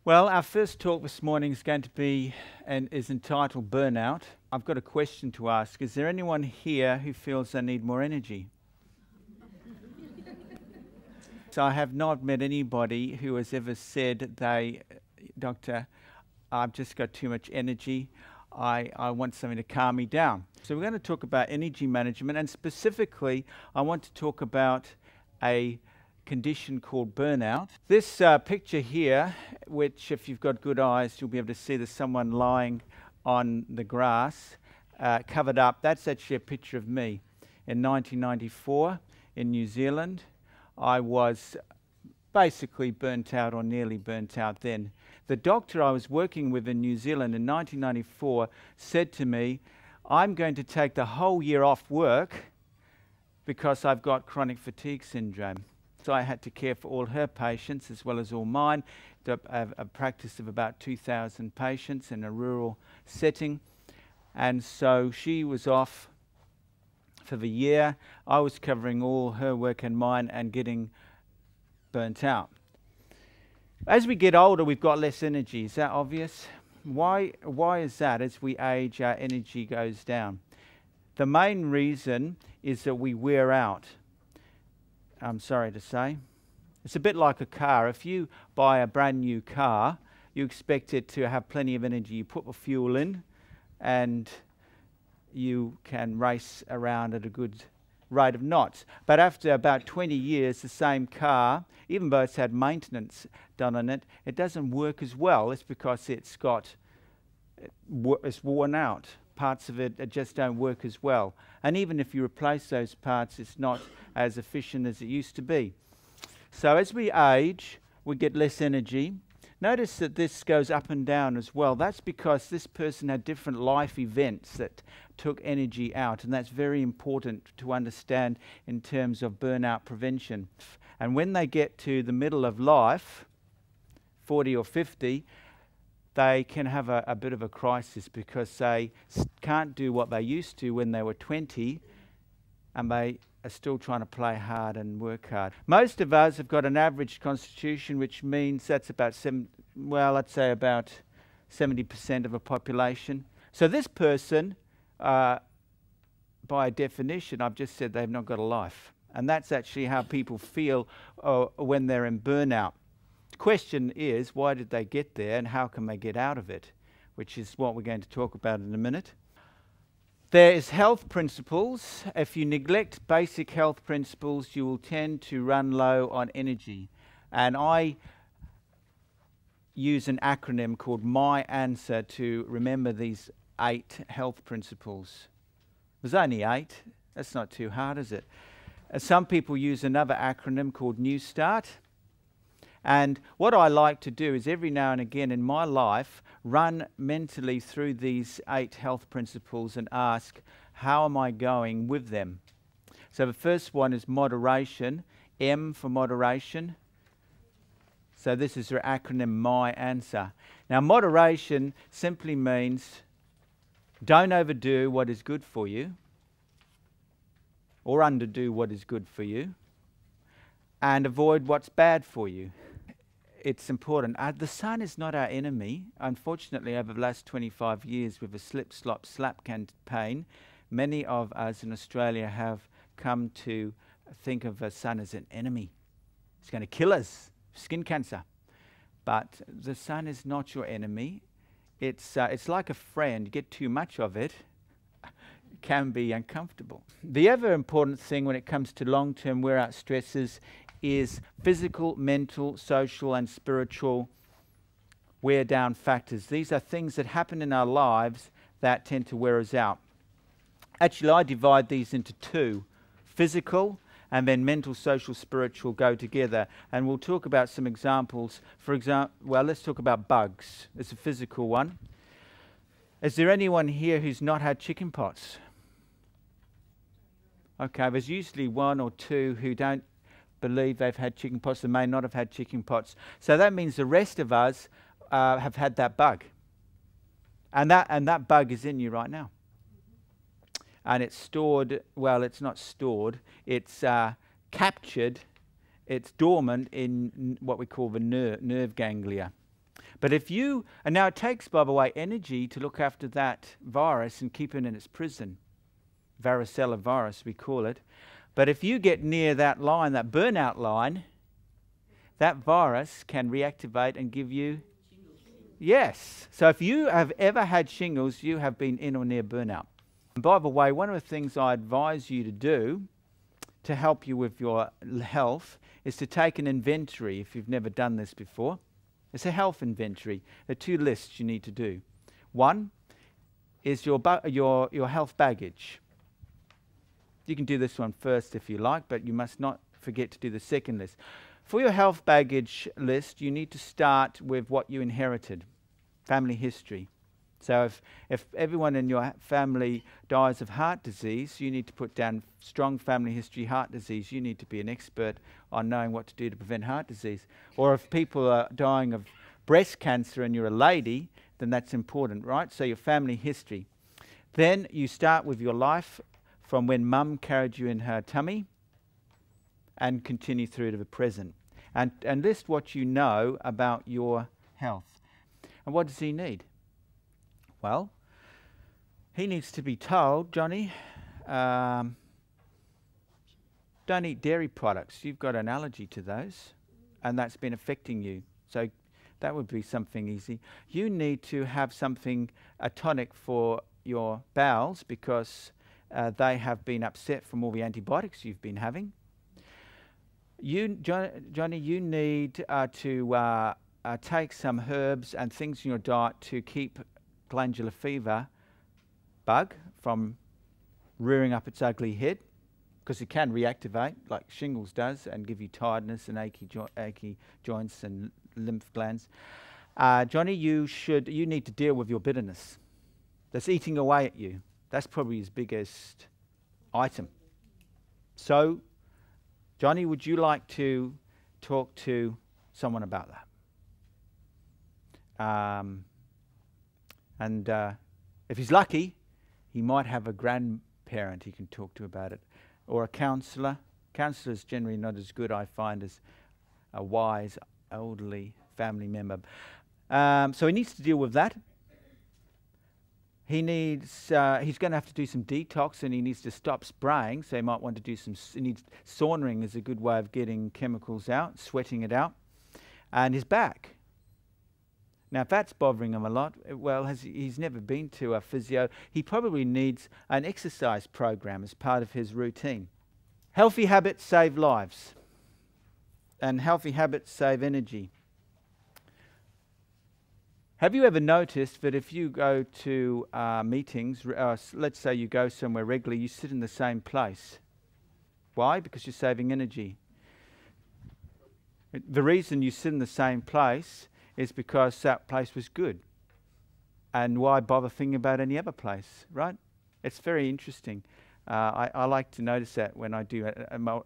Well, our first talk this morning is going to be and is entitled Burnout. I've got a question to ask. Is there anyone here who feels they need more energy? So I have not met anybody who has ever said Doctor, I've just got too much energy. I want something to calm me down. So we're going to talk about energy management, and specifically I want to talk about a condition called burnout. This picture here, which if you've got good eyes you'll be able to see there's someone lying on the grass covered up. That's actually a picture of me in 1994 in New Zealand. I was basically burnt out or nearly burnt out then. The doctor I was working with in New Zealand in 1994 said to me, I'm going to take the whole year off work because I've got chronic fatigue syndrome. So I had to care for all her patients as well as all mine. A practice of about 2,000 patients in a rural setting. And so she was off for the year. I was covering all her work and mine and getting burnt out. As we get older, we've got less energy. Is that obvious? Why is that? As we age, our energy goes down. The main reason is that we wear out. I'm sorry to say. It's a bit like a car. If you buy a brand new car, you expect it to have plenty of energy. You put the fuel in and you can race around at a good rate of knots. But after about 20 years, the same car, even though it's had maintenance done on it, it doesn't work as well. It's because it's worn out. Parts of it just don't work as well. And even if you replace those parts, it's not as efficient as it used to be. So as we age, we get less energy. Notice that this goes up and down as well. That's because this person had different life events that took energy out, and that's very important to understand in terms of burnout prevention. And when they get to the middle of life, 40 or 50, they can have a bit of a crisis because they can't do what they used to when they were 20, and they are still trying to play hard and work hard. Most of us have got an average constitution, which means that's about let's say about 70% of a population. So this person, by definition, I've just said they've not got a life. And that's actually how people feel when they're in burnout. The question is, why did they get there and how can they get out of it? Which is what we're going to talk about in a minute. There is health principles. If you neglect basic health principles, you will tend to run low on energy. And I use an acronym called My Answer to remember these 8 health principles. There's only 8. That's not too hard, is it? Some people use another acronym called New Start. And what I like to do is every now and again in my life run mentally through these 8 health principles and ask, how am I going with them? So the first one is moderation, M for moderation. So this is your acronym, My Answer. Now moderation simply means don't overdo what is good for you or underdo what is good for you, and avoid what's bad for you. It's important. The sun is not our enemy. Unfortunately, over the last 25 years with the slip, slop, slap campaign, many of us in Australia have come to think of the sun as an enemy. It's going to kill us, skin cancer. But the sun is not your enemy. It's like a friend. You get too much of it, it can be uncomfortable. The other important thing when it comes to long-term wear-out stresses is physical, mental, social and spiritual wear-down factors. These are things that happen in our lives that tend to wear us out. Actually, I divide these into 2. Physical and then mental, social, spiritual go together. And we'll talk about some examples. For example, well, let's talk about bugs. It's a physical one. Is there anyone here who's not had chicken pox? Okay, there's usually 1 or 2 who don't believe they've had chicken pox and may not have had chicken pox. So that means the rest of us have had that bug. And that bug is in you right now. And it's stored, well, it's not stored, it's captured, it's dormant in what we call the nerve ganglia. But if you, and now it takes, by the way, energy to look after that virus and keep it in its prison. Varicella virus, we call it. But if you get near that line, that burnout line, that virus can reactivate and give you... Yes. So if you have ever had shingles, you have been in or near burnout. And by the way, one of the things I advise you to do to help you with your health is to take an inventory if you've never done this before. It's a health inventory. There are 2 lists you need to do. One is your health baggage. You can do this one first if you like, but you must not forget to do the second list. For your health baggage list, you need to start with what you inherited, family history. So if everyone in your family dies of heart disease, you need to put down strong family history heart disease. You need to be an expert on knowing what to do to prevent heart disease. Or if people are dying of breast cancer and you're a lady, then that's important, right? So your family history. Then you start with your life from when mum carried you in her tummy and continue through to the present. And list what you know about your health. And what does he need? Well, he needs to be told, Johnny, don't eat dairy products. You've got an allergy to those, and that's been affecting you. So that would be something easy. You need to have something, a tonic for your bowels, because they have been upset from all the antibiotics you've been having. Johnny, you need to take some herbs and things in your diet to keep glandular fever bug from rearing up its ugly head, because it can reactivate like shingles does and give you tiredness and achy joints and lymph glands. Johnny, you need to deal with your bitterness that's eating away at you. That's probably his biggest item. So, Johnny, would you like to talk to someone about that? And if he's lucky, he might have a grandparent he can talk to about it, or a counsellor. Counsellor's generally not as good, I find, as a wise, elderly family member. So he needs to deal with that. He needs, he's going to have to do some detox, and he needs to stop spraying, so he might want to do some, saunering is a good way of getting chemicals out, sweating it out. And his back. Now, if that's bothering him a lot, well, he's never been to a physio. He probably needs an exercise program as part of his routine. Healthy habits save lives, and healthy habits save energy. Have you ever noticed that if you go to meetings, let's say you go somewhere regularly, you sit in the same place? Why? Because you're saving energy. The reason you sit in the same place is because that place was good. And why bother thinking about any other place, right? It's very interesting. I like to notice that when I do.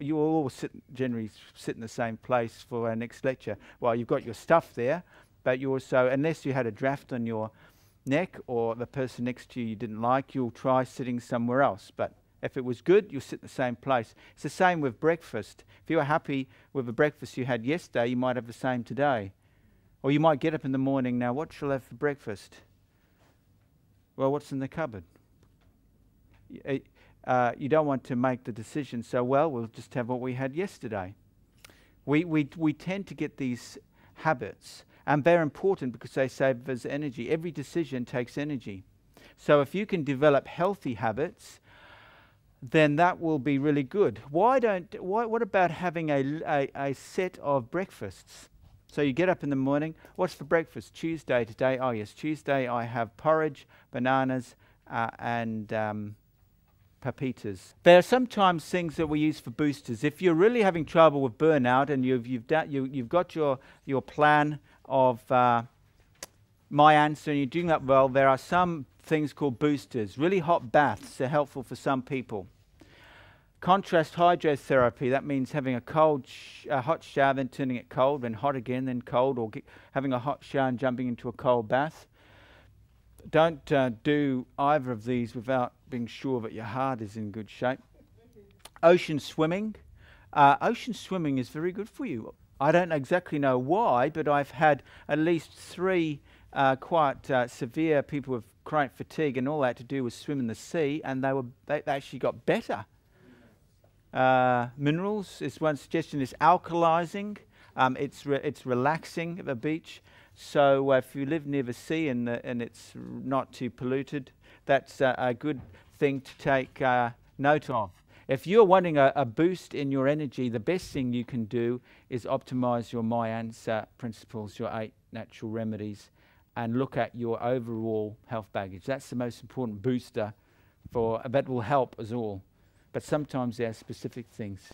You all generally sit in the same place for our next lecture. Well, you've got your stuff there, but you also, unless you had a draft on your neck or the person next to you didn't like, you'll try sitting somewhere else. But if it was good, you'll sit in the same place. It's the same with breakfast. If you were happy with the breakfast you had yesterday, you might have the same today. Or you might get up in the morning, now what shall I have for breakfast? Well, what's in the cupboard? You don't want to make the decision, so well, we'll just have what we had yesterday. We tend to get these habits, and they're important because they save us energy. Every decision takes energy. So if you can develop healthy habits, then that will be really good. What about having a set of breakfasts? So you get up in the morning, what's for breakfast? Tuesday today, oh yes, Tuesday I have porridge, bananas, and pepitas. There are sometimes things that we use for boosters. If you're really having trouble with burnout and you've got your plan of my answer and you're doing that well, there are some things called boosters. Really hot baths are helpful for some people. Contrast hydrotherapy, that means having a hot shower, then turning it cold, then hot again, then cold, or having a hot shower and jumping into a cold bath. Don't do either of these without being sure that your heart is in good shape. Ocean swimming. Ocean swimming is very good for you. I don't exactly know why, but I've had at least three quite severe people with chronic fatigue and all that to do with swim in the sea, and they actually got better. Minerals is one suggestion. Is alkalizing. It's relaxing at the beach. So if you live near the sea and it's not too polluted, that's a good thing to take note of. If you're wanting a boost in your energy, the best thing you can do is optimize your My-Answer principles, your 8 natural remedies, and look at your overall health baggage. That's the most important booster that will help us all. But sometimes there are specific things.